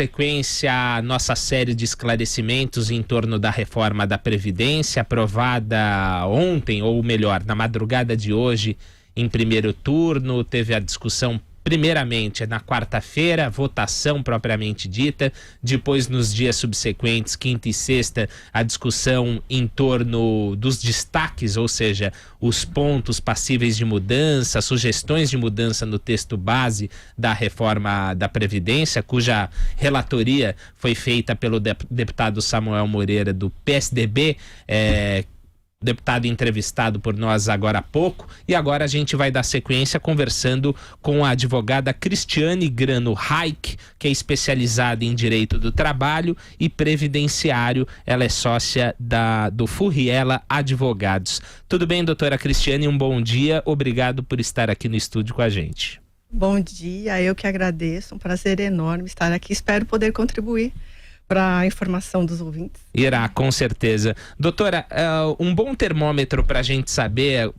sequência à nossa série de esclarecimentos em torno da reforma da Previdência, aprovada ontem, ou melhor, na madrugada de hoje, em primeiro turno. Teve a discussão primeiramente na quarta-feira, votação propriamente dita, depois nos dias subsequentes, quinta e sexta, a discussão em torno dos destaques, ou seja, os pontos passíveis de mudança, sugestões de mudança no texto base da reforma da Previdência, cuja relatoria foi feita pelo deputado Samuel Moreira, do PSDB, deputado entrevistado por nós agora há pouco. E agora a gente vai dar sequência conversando com a advogada Cristiane Grano Reich, que é especializada em direito do trabalho e previdenciário. Ela é sócia do Furriela Advogados. Tudo bem, doutora Cristiane? Um bom dia. Obrigado por estar aqui no estúdio com a gente. Bom dia, eu que agradeço. Um prazer enorme estar aqui. Espero poder contribuir para a informação dos ouvintes. Irá, com certeza. Doutora, um bom termômetro para a gente saber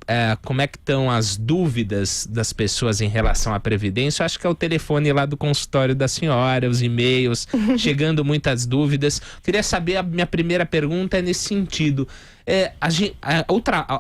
como é que estão as dúvidas das pessoas em relação à Previdência, eu acho que é o telefone lá do consultório da senhora, os e-mails, chegando muitas dúvidas. Queria saber, a minha primeira pergunta é nesse sentido.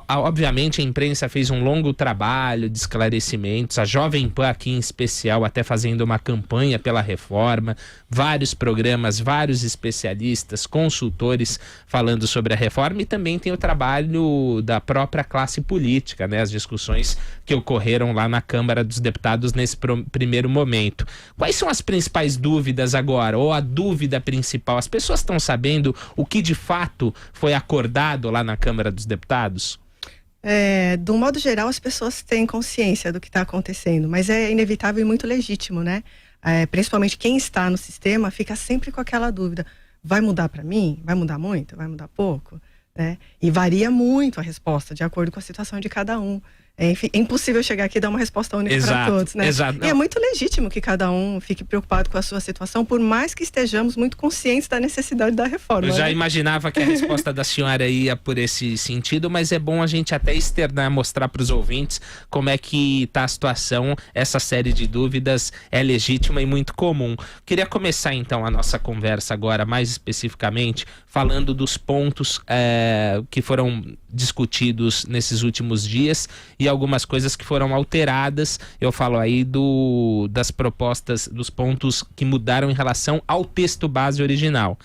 Obviamente a imprensa fez um longo trabalho de esclarecimentos, a Jovem Pan aqui em especial até fazendo uma campanha pela reforma, vários programas, vários especialistas, consultores falando sobre a reforma, e também tem o trabalho da própria classe política, né? As discussões que ocorreram lá na Câmara dos Deputados nesse primeiro momento. Quais são as principais dúvidas agora, ou a dúvida principal? As pessoas estão sabendo o que de fato foi acordado lá na Câmara dos Deputados? Do modo geral, as pessoas têm consciência do que está acontecendo, mas é inevitável e muito legítimo, né? Principalmente quem está no sistema fica sempre com aquela dúvida: vai mudar para mim? Vai mudar muito? Vai mudar pouco? Né? E varia muito a resposta de acordo com a situação de cada um. Enfim, é impossível chegar aqui e dar uma resposta única para todos, né? Exato. E é muito legítimo que cada um fique preocupado com a sua situação, por mais que estejamos muito conscientes da necessidade da reforma. Eu já né? imaginava que a resposta da senhora ia por esse sentido, mas é bom a gente até externar, mostrar para os ouvintes como é que está a situação. Essa série de dúvidas é legítima e muito comum. Queria começar então a nossa conversa agora, mais especificamente, falando dos pontos que foram discutidos nesses últimos dias e algumas coisas que foram alteradas. Eu falo aí das propostas, dos pontos que mudaram em relação ao texto base original.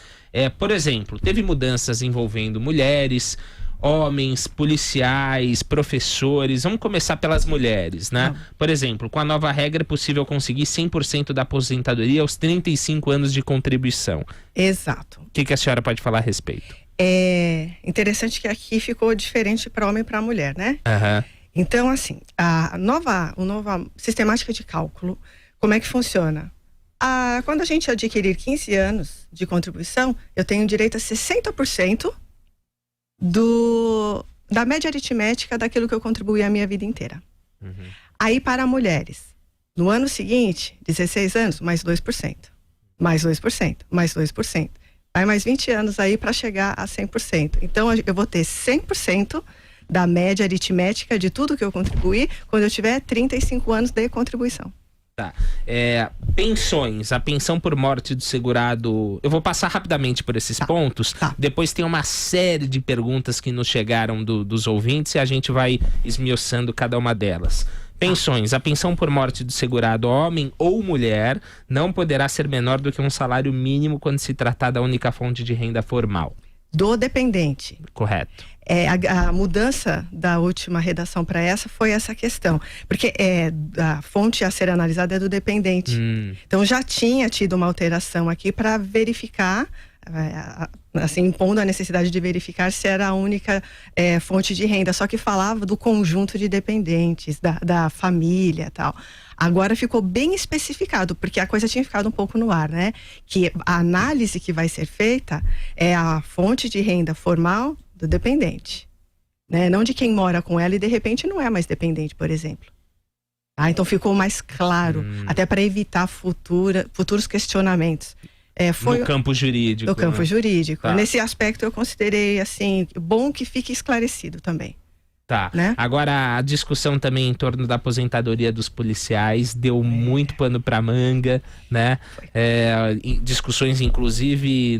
Por exemplo, teve mudanças envolvendo mulheres, homens, policiais, professores. Vamos começar pelas mulheres, né? Por exemplo, com a nova regra é possível conseguir 100% da aposentadoria aos 35 anos de contribuição. Exato. O que a senhora pode falar a respeito? É interessante que aqui ficou diferente para homem e para mulher, né? Então, assim, a nova sistemática de cálculo, como é que funciona? Quando a gente adquirir 15 anos de contribuição, eu tenho direito a 60% da média aritmética daquilo que eu contribuí a minha vida inteira. Aí, para mulheres, no ano seguinte, 16 anos, mais 2%. Mais 2%, mais 2%. Vai mais 20 anos aí para chegar a 100%. Então, eu vou ter 100% da média aritmética de tudo que eu contribuí quando eu tiver 35 anos de contribuição. Tá. Pensões, a pensão por morte do segurado. Eu vou passar rapidamente por esses pontos. Depois tem uma série de perguntas que nos chegaram dos ouvintes e a gente vai esmiuçando cada uma delas. Pensões, a pensão por morte do segurado, homem ou mulher, não poderá ser menor do que um salário mínimo quando se tratar da única fonte de renda formal. Do dependente. Correto. A mudança da última redação para essa foi essa questão, porque a fonte a ser analisada é do dependente. Então já tinha tido uma alteração aqui para verificar, assim, impondo a necessidade de verificar se era a única fonte de renda, só que falava do conjunto de dependentes, da família e tal. Agora ficou bem especificado, porque a coisa tinha ficado um pouco no ar, né? Que a análise que vai ser feita é a fonte de renda formal do dependente, né? Não de quem mora com ela e de repente não é mais dependente, por exemplo. Então ficou mais claro, até para evitar futuros questionamentos. No campo jurídico. No campo jurídico. Tá. Nesse aspecto eu considerei, assim, bom que fique esclarecido também. Tá. Né? Agora, a discussão também em torno da aposentadoria dos policiais deu muito pano para manga, né? Discussões, inclusive,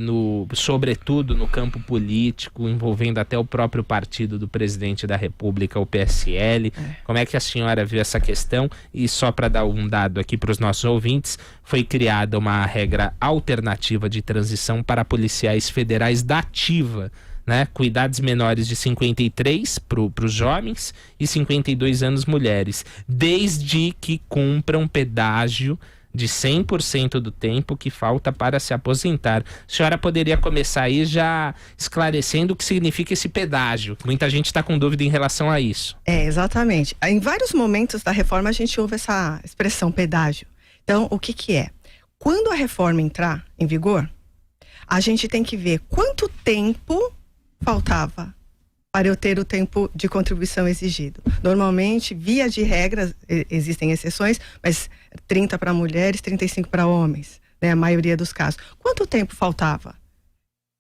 sobretudo no campo político, envolvendo até o próprio partido do presidente da República, o PSL. Como é que a senhora viu essa questão? E só para dar um dado aqui para os nossos ouvintes, foi criada uma regra alternativa de transição para policiais federais da ativa, né? Com idades menores de 53 para os homens e 52 anos mulheres, desde que cumpram pedágio de 100% do tempo que falta para se aposentar. A senhora poderia começar aí já esclarecendo o que significa esse pedágio? Muita gente está com dúvida em relação a isso. Exatamente. Em vários momentos da reforma a gente ouve essa expressão pedágio. Então, o que que é? Quando a reforma entrar em vigor, a gente tem que ver quanto tempo faltava para eu ter o tempo de contribuição exigido. Normalmente, via de regra, existem exceções, mas 30 para mulheres, 35 para homens, né? A maioria dos casos. Quanto tempo faltava?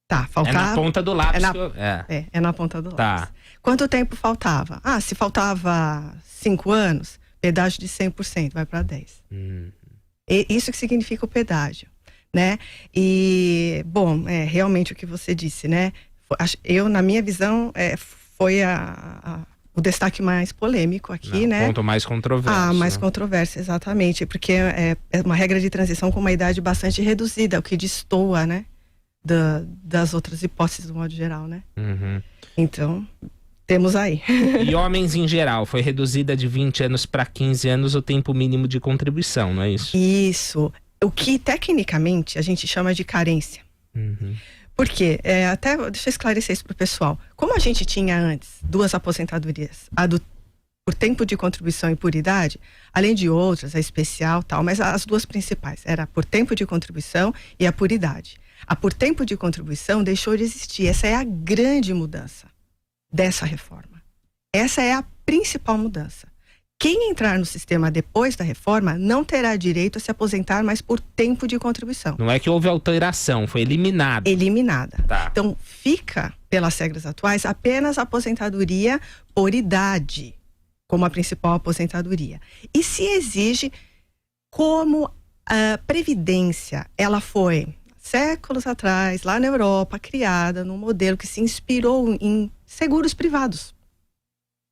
Tá, faltava... É na ponta do lápis. É na ponta do lápis. Tá. Quanto tempo faltava? Se faltava 5 anos, pedágio de 100%, vai para 10. Isso que significa o pedágio, né? E, bom, realmente o que você disse, né? Eu, na minha visão, foi o destaque mais polêmico aqui, né? O ponto mais controverso. Mais controverso, exatamente. Porque é uma regra de transição com uma idade bastante reduzida, o que destoa, né? Das outras hipóteses, do modo geral, né? Então, temos aí. E homens em geral, foi reduzida de 20 anos para 15 anos o tempo mínimo de contribuição, não é isso? Isso. O que, tecnicamente, a gente chama de carência. Porque, até deixa eu esclarecer isso para o pessoal. Como a gente tinha antes 2 aposentadorias, por tempo de contribuição e por idade, além de outras, a especial tal, mas as 2 principais, era por tempo de contribuição e a por idade. A por tempo de contribuição deixou de existir. Essa é a grande mudança dessa reforma. Essa é a principal mudança. Quem entrar no sistema depois da reforma não terá direito a se aposentar mais por tempo de contribuição. Não é que houve alteração, foi eliminada. Eliminada. Tá. Então, fica, pelas regras atuais, apenas a aposentadoria por idade, como a principal aposentadoria. E se exige, como a Previdência, ela foi, séculos atrás, lá na Europa, criada num modelo que se inspirou em seguros privados,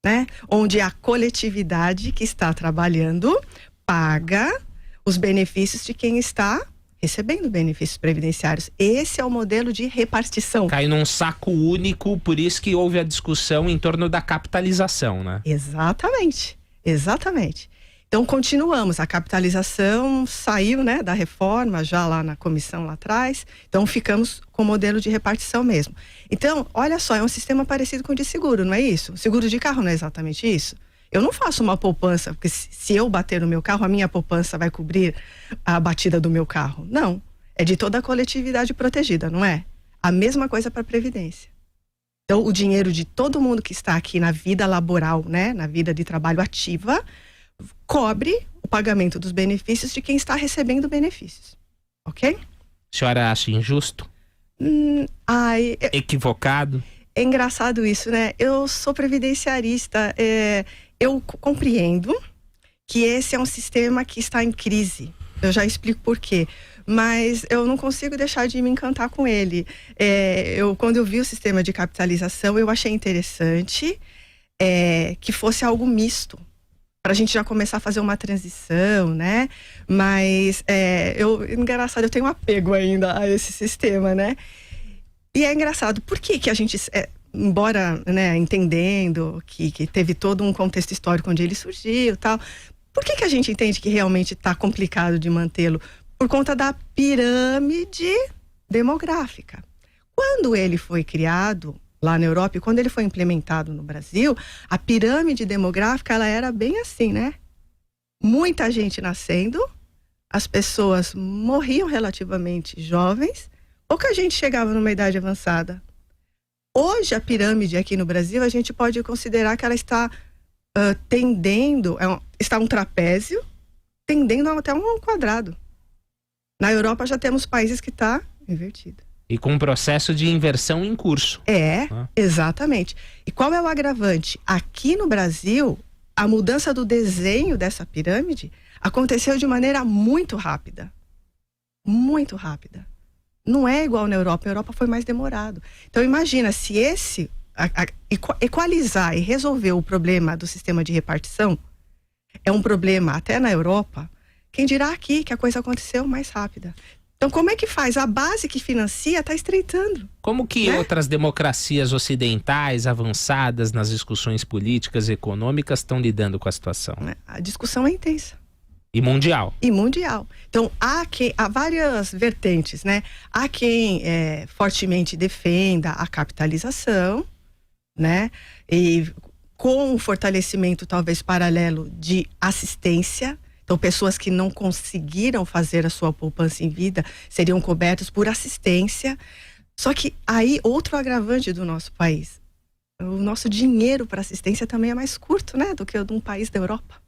né? Onde a coletividade que está trabalhando paga os benefícios de quem está recebendo benefícios previdenciários. Esse é o modelo de repartição. Cai num saco único, por isso que houve a discussão em torno da capitalização, né? Exatamente, exatamente. Então, continuamos. A capitalização saiu, né, da reforma, já lá na comissão lá atrás. Então, ficamos com o modelo de repartição mesmo. Então, olha só, é um sistema parecido com o de seguro, não é isso? O seguro de carro não é exatamente isso? Eu não faço uma poupança, porque se eu bater no meu carro, a minha poupança vai cobrir a batida do meu carro. Não. É de toda a coletividade protegida, não é? A mesma coisa para a Previdência. Então, o dinheiro de todo mundo que está aqui na vida laboral, né, na vida de trabalho ativa, cobre o pagamento dos benefícios de quem está recebendo benefícios, ok? A senhora acha injusto? Equivocado? É engraçado isso, né? Eu sou previdenciarista, eu compreendo que esse é um sistema que está em crise. Eu já explico por quê. Mas eu não consigo deixar de me encantar com ele. Quando eu vi o sistema de capitalização, eu achei interessante que fosse algo misto, para a gente já começar a fazer uma transição, né? Mas, engraçado, eu tenho um apego ainda a esse sistema, né? E é engraçado, por que a gente, embora, né, entendendo que teve todo um contexto histórico onde ele surgiu e tal, por que a gente entende que realmente está complicado de mantê-lo? Por conta da pirâmide demográfica. Quando ele foi criado lá na Europa, e quando ele foi implementado no Brasil, a pirâmide demográfica, ela era bem assim, né? Muita gente nascendo, as pessoas morriam relativamente jovens, pouca gente chegava numa idade avançada. Hoje, a pirâmide aqui no Brasil, a gente pode considerar que ela está tendendo, está um trapézio, tendendo até um quadrado. Na Europa, já temos países que está invertido. E com um processo de inversão em curso. Exatamente. E qual é o agravante? Aqui no Brasil, a mudança do desenho dessa pirâmide aconteceu de maneira muito rápida. Muito rápida. Não é igual na Europa. Na Europa foi mais demorado. Então imagina, se equalizar e resolver o problema do sistema de repartição é um problema até na Europa, quem dirá aqui que a coisa aconteceu mais rápida. Então, como é que faz? A base que financia está estreitando. Como que outras democracias ocidentais avançadas nas discussões políticas e econômicas estão lidando com a situação? A discussão é intensa. E mundial. E mundial. Então, há várias vertentes, né? Há quem fortemente defenda a capitalização, né? E com um fortalecimento talvez paralelo de assistência. Então, pessoas que não conseguiram fazer a sua poupança em vida seriam cobertas por assistência. Só que aí, outro agravante do nosso país. O nosso dinheiro para assistência também é mais curto, né? Do que o de um país da Europa.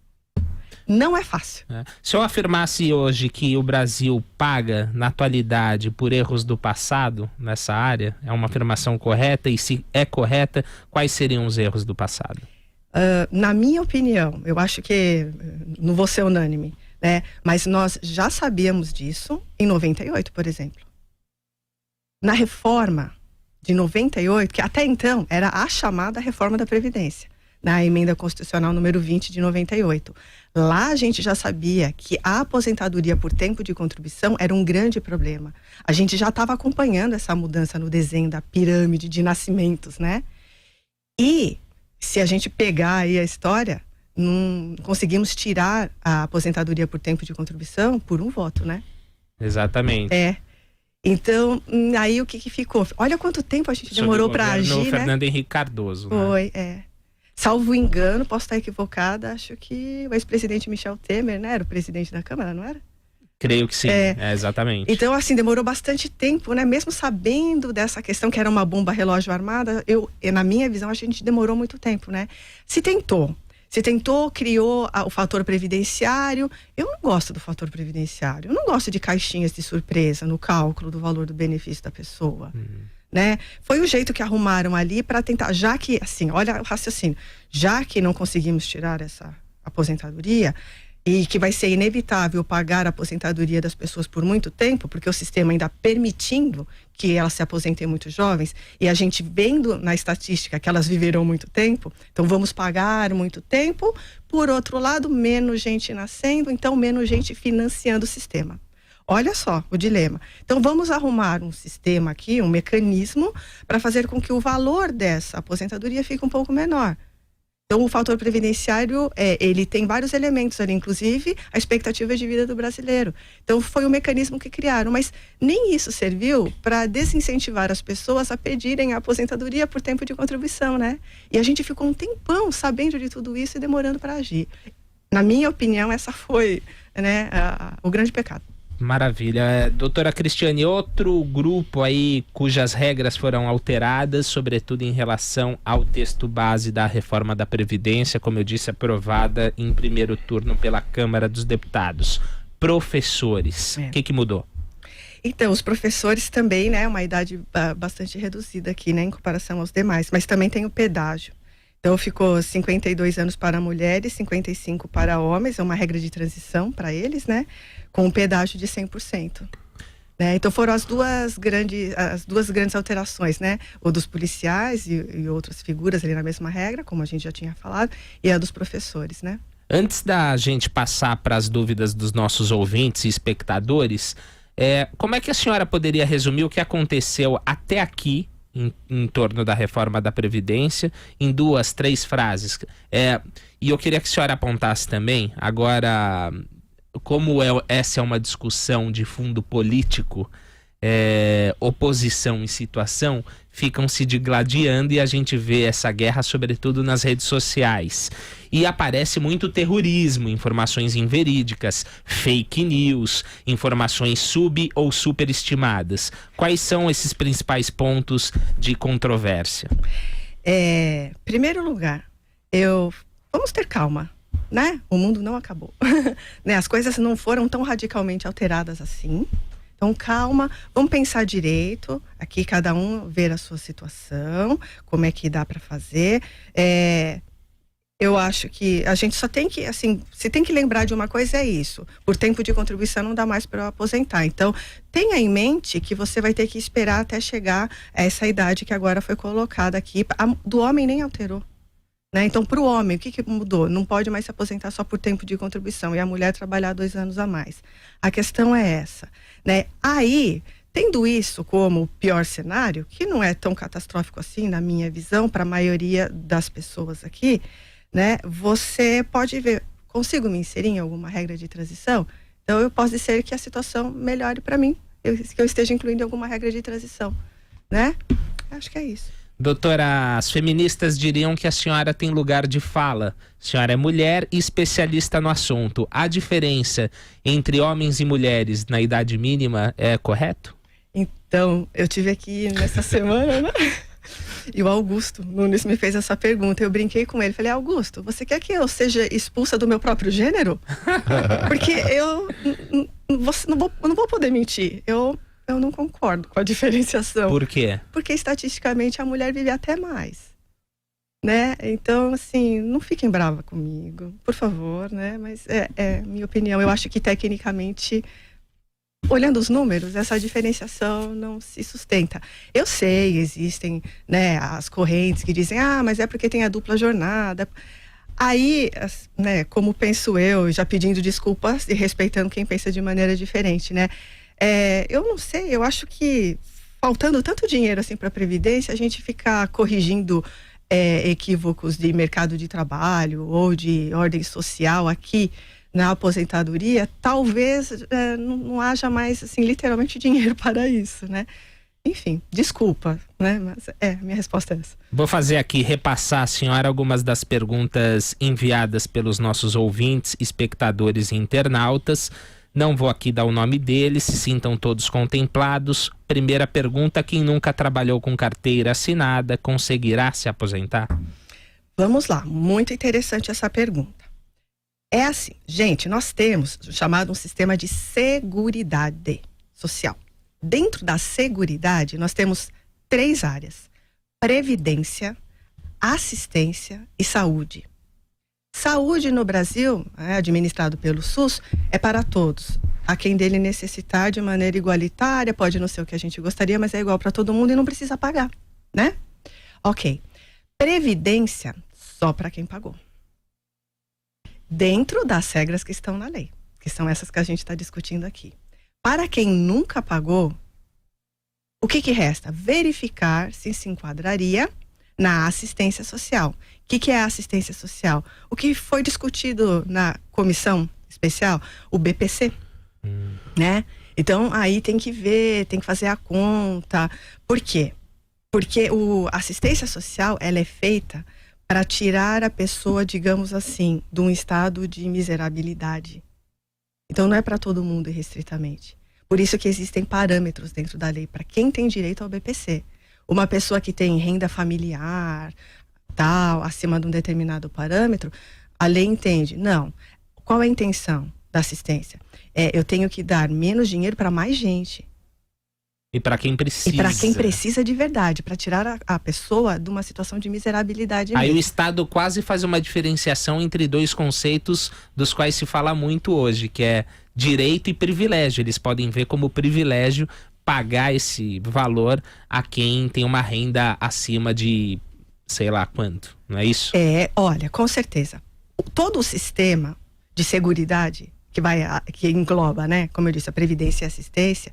Não é fácil. Se eu afirmasse hoje que o Brasil paga, na atualidade, por erros do passado nessa área, é uma afirmação correta? E se é correta, quais seriam os erros do passado? Na minha opinião, eu acho que não vou ser unânime, né? Mas nós já sabíamos disso em 98, por exemplo. Na reforma de 98, que até então era a chamada reforma da Previdência, na emenda constitucional número 20 de 98. Lá a gente já sabia que a aposentadoria por tempo de contribuição era um grande problema. A gente já estava acompanhando essa mudança no desenho da pirâmide de nascimentos, né? E se a gente pegar aí a história, não conseguimos tirar a aposentadoria por tempo de contribuição por um voto, né? Exatamente. Então, aí o que ficou? Olha quanto tempo a gente demorou para agir, né? Fernando Henrique Cardoso. Foi, Salvo engano, posso estar equivocada, acho que o ex-presidente Michel Temer, né? Era o presidente da Câmara, não era? Creio que sim, exatamente. Então, assim, demorou bastante tempo, né? Mesmo sabendo dessa questão que era uma bomba relógio armada, na minha visão, a gente demorou muito tempo, né? Se tentou, criou o fator previdenciário. Eu não gosto do fator previdenciário. Eu não gosto de caixinhas de surpresa no cálculo do valor do benefício da pessoa, né? Foi o jeito que arrumaram ali para tentar, já que, assim, olha o raciocínio, já que não conseguimos tirar essa aposentadoria, e que vai ser inevitável pagar a aposentadoria das pessoas por muito tempo, porque o sistema ainda permitindo que elas se aposentem muito jovens, e a gente vendo na estatística que elas viverão muito tempo, então vamos pagar muito tempo, por outro lado, menos gente nascendo, então menos gente financiando o sistema. Olha só o dilema. Então vamos arrumar um sistema aqui, um mecanismo, para fazer com que o valor dessa aposentadoria fique um pouco menor. Então, o fator previdenciário, ele tem vários elementos ali, inclusive a expectativa de vida do brasileiro. Então, foi o mecanismo que criaram, mas nem isso serviu para desincentivar as pessoas a pedirem a aposentadoria por tempo de contribuição, né? E a gente ficou um tempão sabendo de tudo isso e demorando para agir. Na minha opinião, essa foi, né, o grande pecado. Maravilha. Doutora Cristiane, outro grupo aí cujas regras foram alteradas, sobretudo em relação ao texto base da reforma da Previdência, como eu disse, aprovada em primeiro turno pela Câmara dos Deputados. Professores, o que mudou? Então, os professores também, né, uma idade bastante reduzida aqui, né, em comparação aos demais, mas também tem o pedágio. Então, ficou 52 anos para mulheres, 55 para homens, é uma regra de transição para eles, né? Com um pedágio de 100%. Né? Então, foram as duas grandes alterações, né? O dos policiais e outras figuras ali na mesma regra, como a gente já tinha falado, e a dos professores, né? Antes da gente passar para as dúvidas dos nossos ouvintes e espectadores, como é que a senhora poderia resumir o que aconteceu até aqui em torno da reforma da Previdência, em 2, 3 frases? E eu queria que a senhora apontasse também, agora, como essa é uma discussão de fundo político, oposição e situação ficam se digladiando e a gente vê essa guerra sobretudo nas redes sociais. E aparece muito terrorismo, informações inverídicas, fake news, informações sub- ou superestimadas. Quais são esses principais pontos de controvérsia? Primeiro lugar, vamos ter calma, né? O mundo não acabou. Né? As coisas não foram tão radicalmente alteradas assim, Então, calma, vamos pensar direito, aqui cada um ver a sua situação, como é que dá para fazer. Eu acho que a gente só tem que, assim, se tem que lembrar de uma coisa, é isso. Por tempo de contribuição não dá mais para eu aposentar. Então, tenha em mente que você vai ter que esperar até chegar a essa idade que agora foi colocada aqui. Do homem nem alterou, né? Então, para o homem, o que mudou? Não pode mais se aposentar só por tempo de contribuição e a mulher trabalhar 2 anos a mais. A questão é essa, né? Aí, tendo isso como o pior cenário, que não é tão catastrófico assim, na minha visão, para a maioria das pessoas aqui, né? Você pode ver, consigo me inserir em alguma regra de transição? Então, eu posso dizer que a situação melhore para mim, que eu esteja incluindo alguma regra de transição, né? Acho que é isso. Doutora, as feministas diriam que a senhora tem lugar de fala. A senhora é mulher e especialista no assunto. A diferença entre homens e mulheres na idade mínima é correto? Então, eu tive aqui nessa semana, né? E o Augusto Nunes me fez essa pergunta. Eu brinquei com ele. Falei, Augusto, você quer que eu seja expulsa do meu próprio gênero? Porque eu não vou poder mentir. Eu não concordo com a diferenciação. Por quê? Porque estatisticamente a mulher vive até mais, né? Então, assim, não fiquem bravas comigo, por favor, né? Mas é minha opinião. Eu acho que tecnicamente, olhando os números, essa diferenciação não se sustenta. Eu sei, existem, né, as correntes que dizem, mas é porque tem a dupla jornada. Aí, né, como penso eu, já pedindo desculpas e respeitando quem pensa de maneira diferente, né? Eu não sei, eu acho que faltando tanto dinheiro assim para a Previdência, a gente ficar corrigindo equívocos de mercado de trabalho ou de ordem social aqui na aposentadoria, talvez não haja mais, assim, literalmente dinheiro para isso, né? Enfim, desculpa, né? Mas minha resposta é essa. Vou fazer aqui, repassar a senhora algumas das perguntas enviadas pelos nossos ouvintes, espectadores e internautas. Não vou aqui dar o nome deles, se sintam todos contemplados. Primeira pergunta, quem nunca trabalhou com carteira assinada conseguirá se aposentar? Vamos lá, muito interessante essa pergunta. É assim, gente, nós temos chamado um sistema de seguridade social. Dentro da seguridade, nós temos 3 áreas: previdência, assistência e saúde. Saúde no Brasil, administrado pelo SUS, é para todos. A quem dele necessitar de maneira igualitária, pode não ser o que a gente gostaria, mas é igual para todo mundo e não precisa pagar, né? Ok. Previdência, só para quem pagou. Dentro das regras que estão na lei, que são essas que a gente está discutindo aqui. Para quem nunca pagou, o que resta? Verificar se enquadraria na assistência social. O que é a assistência social? O que foi discutido na comissão especial? O BPC, né? Então, aí tem que ver, tem que fazer a conta. Por quê? Porque a assistência social, ela é feita para tirar a pessoa, digamos assim, de um estado de miserabilidade. Então, não é para todo mundo irrestritamente. Por isso que existem parâmetros dentro da lei para quem tem direito ao BPC. Uma pessoa que tem renda familiar, tal, acima de um determinado parâmetro, a lei entende. Não. Qual é a intenção da assistência? Eu tenho que dar menos dinheiro para mais gente. E para quem precisa. E para quem precisa de verdade, para tirar a pessoa de uma situação de miserabilidade Aí mesmo. o Estado quase faz uma diferenciação entre 2 conceitos dos quais se fala muito hoje, que é direito e privilégio. Eles podem ver como privilégio pagar esse valor a quem tem uma renda acima de sei lá quanto, não é isso? Olha, com certeza. Todo o sistema de seguridade que engloba, né, como eu disse, a previdência e a assistência,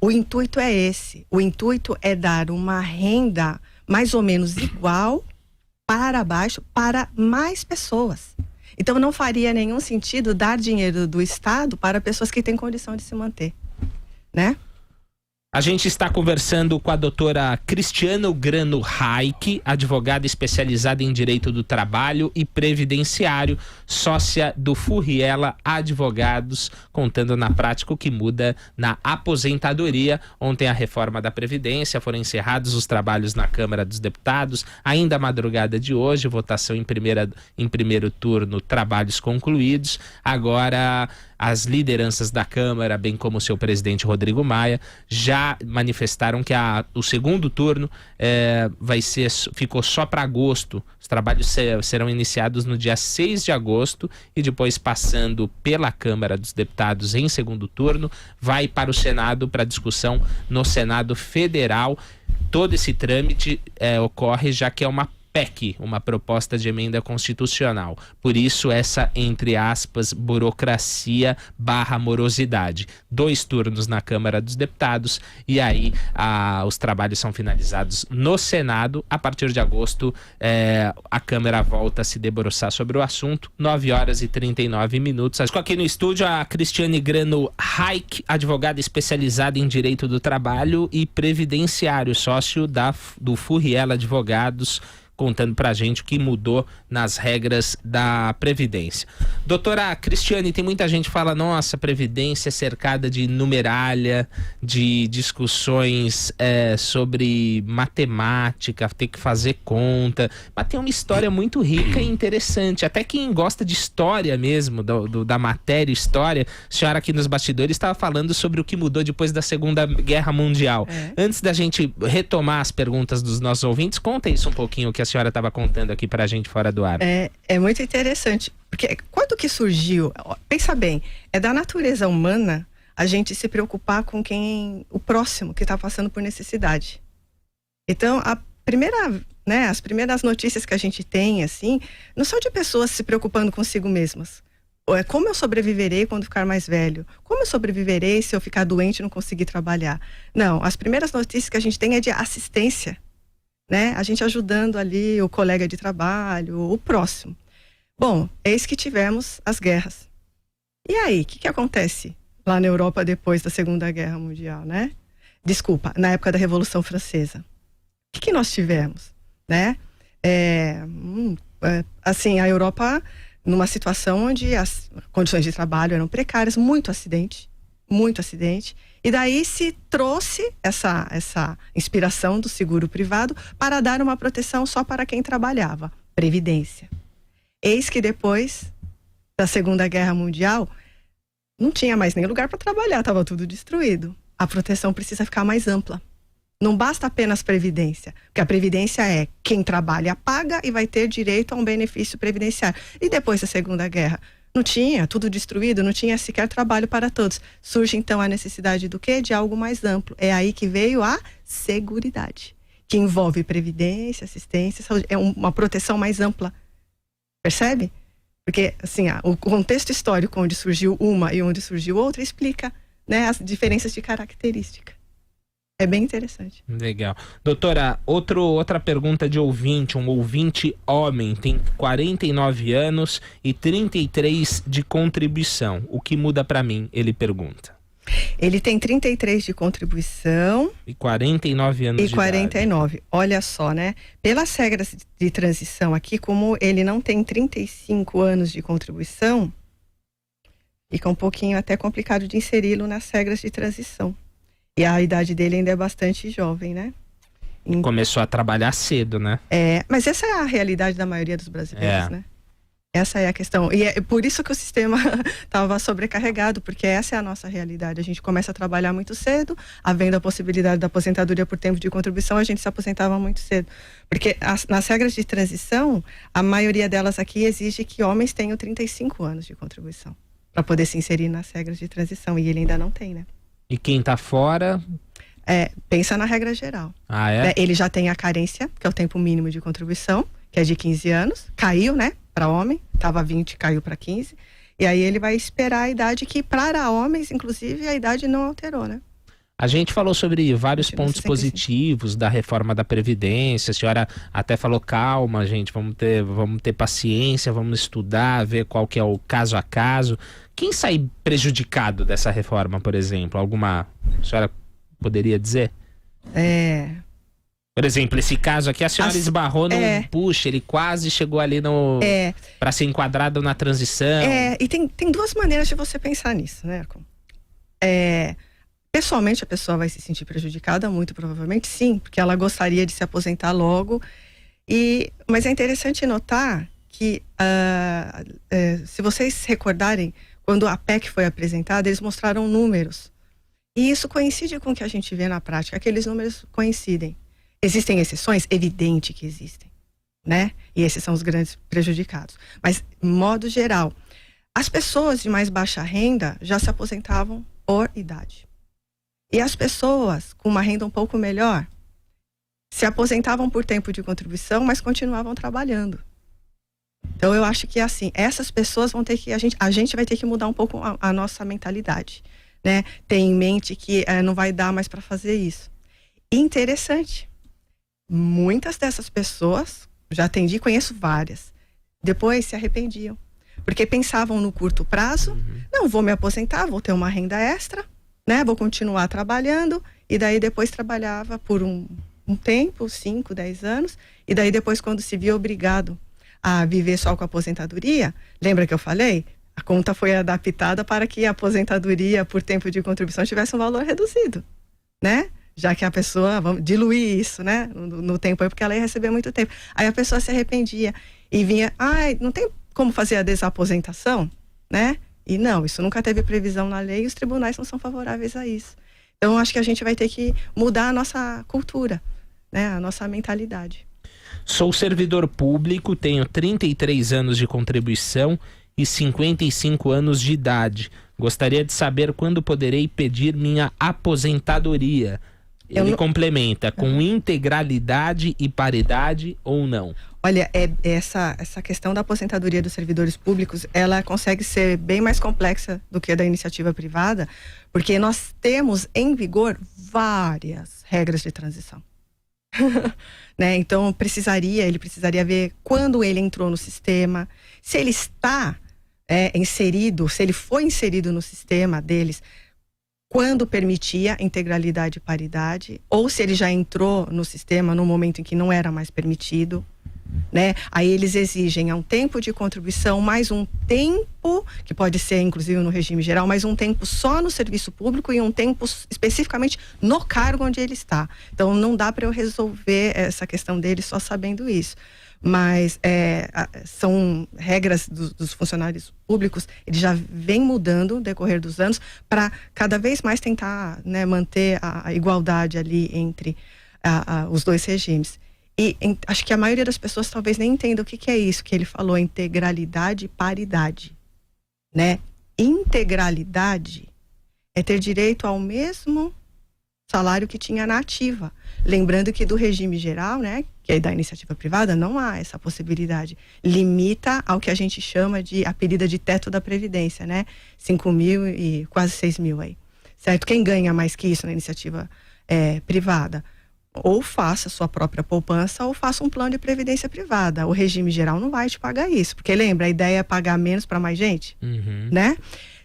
o intuito é esse. O intuito é dar uma renda mais ou menos igual para baixo para mais pessoas. Então não faria nenhum sentido dar dinheiro do Estado para pessoas que têm condição de se manter, né? A gente está conversando com a doutora Cristiane Grano Reich, advogada especializada em Direito do Trabalho e Previdenciário, sócia do Furriela Advogados, contando na prática o que muda na aposentadoria. Ontem a reforma da Previdência, foram encerrados os trabalhos na Câmara dos Deputados, ainda a madrugada de hoje, votação em primeiro turno, trabalhos concluídos. Agora as lideranças da Câmara, bem como o seu presidente Rodrigo Maia, já manifestaram que o segundo turno ficou só para agosto. Os trabalhos serão iniciados no dia 6 de agosto e depois, passando pela Câmara dos Deputados em segundo turno, vai para o Senado para discussão no Senado Federal. Todo esse trâmite ocorre já que é uma PEC, uma proposta de emenda constitucional. Por isso, essa, entre aspas, burocracia / morosidade. 2 turnos na Câmara dos Deputados e aí os trabalhos são finalizados no Senado. A partir de agosto, a Câmara volta a se debruçar sobre o assunto. 9h39. Estou aqui no estúdio a Cristiane Grano Reich, advogada especializada em Direito do Trabalho e Previdenciário, sócio do Furriela Advogados, contando pra gente o que mudou nas regras da Previdência. Doutora Cristiane, tem muita gente que fala, nossa, Previdência é cercada de numeralha, de discussões sobre matemática, ter que fazer conta, mas tem uma história muito rica e interessante. Até quem gosta de história mesmo, da matéria história, a senhora aqui nos bastidores estava falando sobre o que mudou depois da Segunda Guerra Mundial. Antes da gente retomar as perguntas dos nossos ouvintes, conta isso um pouquinho, que a senhora estava contando aqui pra gente fora do ar. É muito interessante, porque quando que surgiu, pensa bem, é da natureza humana a gente se preocupar com o próximo que está passando por necessidade. Então, as primeiras notícias que a gente tem, assim, não são de pessoas se preocupando consigo mesmas. Como eu sobreviverei quando ficar mais velho? Como eu sobreviverei se eu ficar doente e não conseguir trabalhar? Não, as primeiras notícias que a gente tem é de assistência, né? A gente ajudando ali o colega de trabalho, o próximo. Bom, eis que tivemos as guerras. E aí, o que acontece lá na Europa depois da Segunda Guerra Mundial, né? Desculpa, na época da Revolução Francesa. O que nós tivemos, né? Assim, a Europa numa situação onde as condições de trabalho eram precárias, muito acidente. E daí se trouxe essa inspiração do seguro privado para dar uma proteção só para quem trabalhava, previdência. Eis que depois da Segunda Guerra Mundial, não tinha mais nem lugar para trabalhar, estava tudo destruído. A proteção precisa ficar mais ampla. Não basta apenas previdência, porque a previdência é quem trabalha paga e vai ter direito a um benefício previdenciário. E depois da Segunda Guerra? Não tinha, tudo destruído, não tinha sequer trabalho para todos. Surge então a necessidade do quê? De algo mais amplo. É aí que veio a seguridade, que envolve previdência, assistência, saúde. É uma proteção mais ampla. Percebe? Porque, assim, o contexto histórico onde surgiu uma e onde surgiu outra explica, né, as diferenças de característica. É bem interessante. Legal. Doutora, outra pergunta de ouvinte, um ouvinte homem, tem 49 anos e 33 de contribuição. O que muda para mim? Ele pergunta. Ele tem 33 de contribuição. E 49 anos de 49. idade. Olha só, né? Pelas regras de transição aqui, como ele não tem 35 anos de contribuição, fica um pouquinho até complicado de inseri-lo nas regras de transição. E a idade dele ainda é bastante jovem, né? Começou a trabalhar cedo, né? Mas essa é a realidade da maioria dos brasileiros, né? Essa é a questão. E é por isso que o sistema estava sobrecarregado, porque essa é a nossa realidade. A gente começa a trabalhar muito cedo, havendo a possibilidade da aposentadoria por tempo de contribuição, a gente se aposentava muito cedo. Porque nas regras de transição, a maioria delas aqui exige que homens tenham 35 anos de contribuição, para poder se inserir nas regras de transição. E ele ainda não tem, né? E quem tá fora? Pensa na regra geral. Ele já tem a carência, que é o tempo mínimo de contribuição, que é de 15 anos. Caiu, né? Para homem, estava 20, caiu para 15. E aí ele vai esperar a idade que, para homens, inclusive, a idade não alterou, né? A gente falou sobre vários pontos positivos da reforma da Previdência. A senhora até falou, calma, gente, vamos ter paciência, vamos estudar, ver qual que é o caso a caso. Quem sai prejudicado dessa reforma, por exemplo? A senhora poderia dizer? Por exemplo, esse caso aqui, a senhora esbarrou no puxa, ele quase chegou ali no para ser enquadrado na transição. E tem duas maneiras de você pensar nisso, né? Pessoalmente, a pessoa vai se sentir prejudicada, muito provavelmente sim, porque ela gostaria de se aposentar logo. Mas é interessante notar que, se vocês se recordarem, quando a PEC foi apresentada, eles mostraram números. E isso coincide com o que a gente vê na prática, aqueles números coincidem. Existem exceções? Evidente que existem, né? E esses são os grandes prejudicados. Mas, de modo geral, as pessoas de mais baixa renda já se aposentavam por idade. E as pessoas com uma renda um pouco melhor se aposentavam por tempo de contribuição, mas continuavam trabalhando. Então, eu acho que, assim, essas pessoas vão ter que... A gente vai ter que mudar um pouco a nossa mentalidade, né? Ter em mente que não vai dar mais para fazer isso. Interessante. Muitas dessas pessoas, já atendi, conheço várias, depois se arrependiam. Porque pensavam no curto prazo, não, vou me aposentar, vou ter uma renda extra, né? Vou continuar trabalhando, e daí depois trabalhava por um tempo, 5, 10 anos, e daí depois, quando se via obrigado a viver só com a aposentadoria, lembra que eu falei? A conta foi adaptada para que a aposentadoria por tempo de contribuição tivesse um valor reduzido, né? Já que a pessoa, vamos diluir isso, né? No tempo aí, porque ela ia receber muito tempo. Aí a pessoa se arrependia e vinha, não tem como fazer a desaposentação, né? E não, isso nunca teve previsão na lei e os tribunais não são favoráveis a isso. Então, acho que a gente vai ter que mudar a nossa cultura, né? A nossa mentalidade. Sou servidor público, tenho 33 anos de contribuição e 55 anos de idade. Gostaria de saber quando poderei pedir minha aposentadoria. Ele complementa com integralidade e paridade ou não? Olha, essa questão da aposentadoria dos servidores públicos, ela consegue ser bem mais complexa do que a da iniciativa privada, porque nós temos em vigor várias regras de transição. Né? Então, ele precisaria ver quando ele entrou no sistema, se ele está inserido, se ele foi inserido no sistema deles, quando permitia integralidade e paridade, ou se ele já entrou no sistema no momento em que não era mais permitido, né? Aí eles exigem um tempo de contribuição, mais um tempo, que pode ser inclusive no regime geral, mais um tempo só no serviço público e um tempo especificamente no cargo onde ele está. Então não dá para eu resolver essa questão dele só sabendo isso. Mas são regras dos funcionários públicos, eles já vêm mudando no decorrer dos anos para cada vez mais tentar, né, manter a igualdade ali entre os dois regimes. E acho que a maioria das pessoas talvez nem entenda o que é isso que ele falou, integralidade e paridade, né? Integralidade é ter direito ao mesmo salário que tinha na ativa. Lembrando que do regime geral, né, que é da iniciativa privada, não há essa possibilidade. Limita ao que a gente chama de a pedida de teto da Previdência, né? 5 mil e quase 6 mil aí. Certo? Quem ganha mais que isso na iniciativa privada? Ou faça sua própria poupança ou faça um plano de previdência privada. O regime geral não vai te pagar isso. Porque lembra, a ideia é pagar menos para mais gente, né?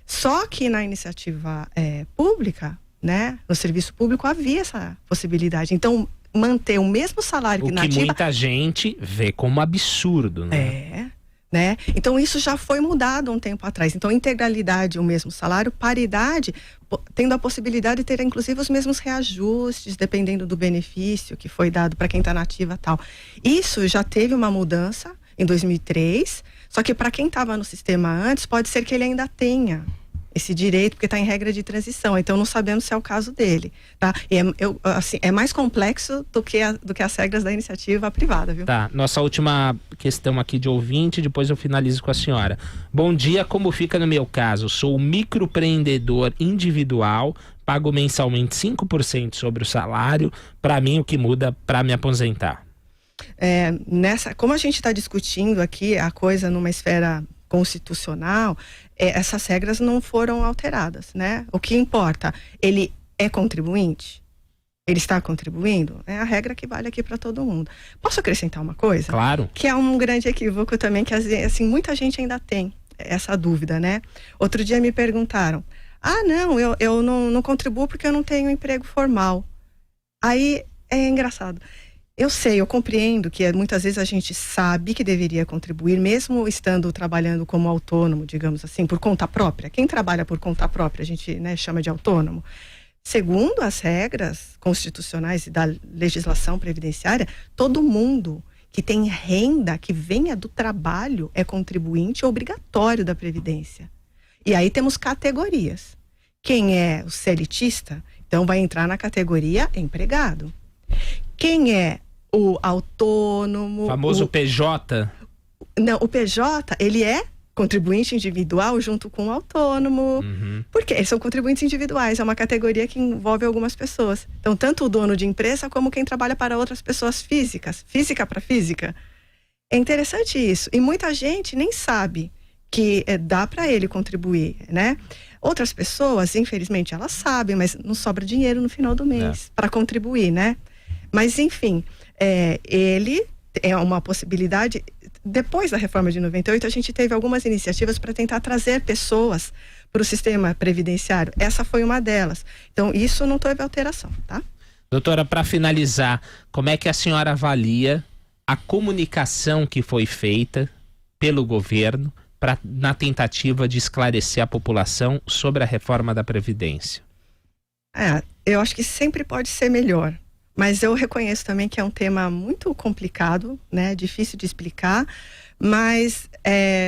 Só que na iniciativa pública, né, no serviço público havia essa possibilidade. Então, manter o mesmo salário que na ativa... muita gente vê como absurdo, né? Né? Então, isso já foi mudado um tempo atrás. Então, integralidade, o mesmo salário, paridade, tendo a possibilidade de ter, inclusive, os mesmos reajustes, dependendo do benefício que foi dado para quem está na ativa e tal. Isso já teve uma mudança em 2003, só que para quem estava no sistema antes, pode ser que ele ainda tenha esse direito, porque está em regra de transição, então não sabemos se é o caso dele, tá? E é mais complexo do que as regras da iniciativa privada, viu? Tá, nossa última questão aqui de ouvinte, depois eu finalizo com a senhora. Bom dia, como fica no meu caso? Sou microempreendedor individual, pago mensalmente 5% sobre o salário, para mim o que muda para me aposentar? Como a gente está discutindo aqui a coisa numa esfera constitucional, essas regras não foram alteradas, né? O que importa, ele é contribuinte? Ele está contribuindo? É a regra que vale aqui para todo mundo. Posso acrescentar uma coisa? Claro. Que é um grande equívoco também, que assim, muita gente ainda tem essa dúvida, né? Outro dia me perguntaram, Ah, não, eu não contribuo porque eu não tenho emprego formal. Aí é engraçado. Eu sei, eu compreendo que muitas vezes a gente sabe que deveria contribuir, mesmo estando trabalhando como autônomo, digamos assim, por conta própria. Quem trabalha por conta própria, a gente, né, chama de autônomo. Segundo as regras constitucionais e da legislação previdenciária, todo mundo que tem renda que venha do trabalho é contribuinte obrigatório da Previdência. E aí temos categorias. Quem é o CLTista, então vai entrar na categoria empregado. Quem é o autônomo... Famoso PJ? Não, o PJ, ele é contribuinte individual junto com o autônomo. Porque eles são contribuintes individuais, é uma categoria que envolve algumas pessoas. Então, tanto o dono de empresa como quem trabalha para outras pessoas físicas, física para física. É interessante isso. E muita gente nem sabe que dá para ele contribuir, né? Outras pessoas, infelizmente, elas sabem, mas não sobra dinheiro no final do mês para contribuir, né? Mas, enfim, ele é uma possibilidade. Depois da reforma de 98, a gente teve algumas iniciativas para tentar trazer pessoas para o sistema previdenciário. Essa foi uma delas. Então, isso não teve alteração, tá? Doutora, para finalizar, como é que a senhora avalia a comunicação que foi feita pelo governo na tentativa de esclarecer a população sobre a reforma da Previdência? Eu acho que sempre pode ser melhor. Mas eu reconheço também que é um tema muito complicado, né? Difícil de explicar, mas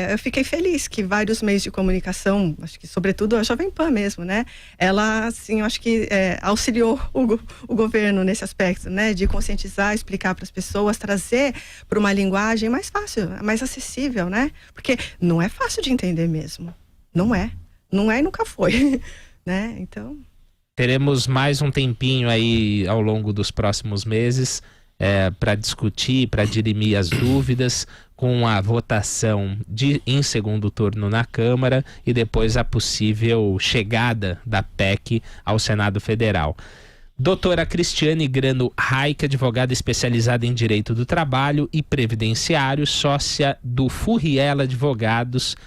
eu fiquei feliz que vários meios de comunicação, acho que sobretudo a Jovem Pan mesmo, né? Ela, assim, eu acho que auxiliou o governo nesse aspecto, né? De conscientizar, explicar para as pessoas, trazer para uma linguagem mais fácil, mais acessível, né? Porque não é fácil de entender mesmo. Não é e nunca foi, né? Então... Teremos mais um tempinho aí ao longo dos próximos meses para discutir, para dirimir as dúvidas, com a votação em segundo turno na Câmara e depois a possível chegada da PEC ao Senado Federal. Doutora Cristiane Grano Raik, advogada especializada em Direito do Trabalho e Previdenciário, sócia do Furriel Advogados,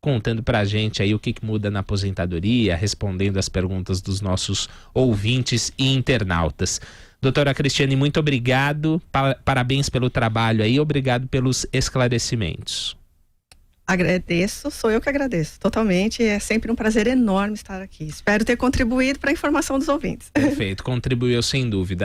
contando pra gente aí o que muda na aposentadoria, respondendo as perguntas dos nossos ouvintes e internautas. Doutora Cristiane, muito obrigado, parabéns pelo trabalho aí, obrigado pelos esclarecimentos. Agradeço, sou eu que agradeço, totalmente, é sempre um prazer enorme estar aqui. Espero ter contribuído para a informação dos ouvintes. Perfeito, contribuiu sem dúvida.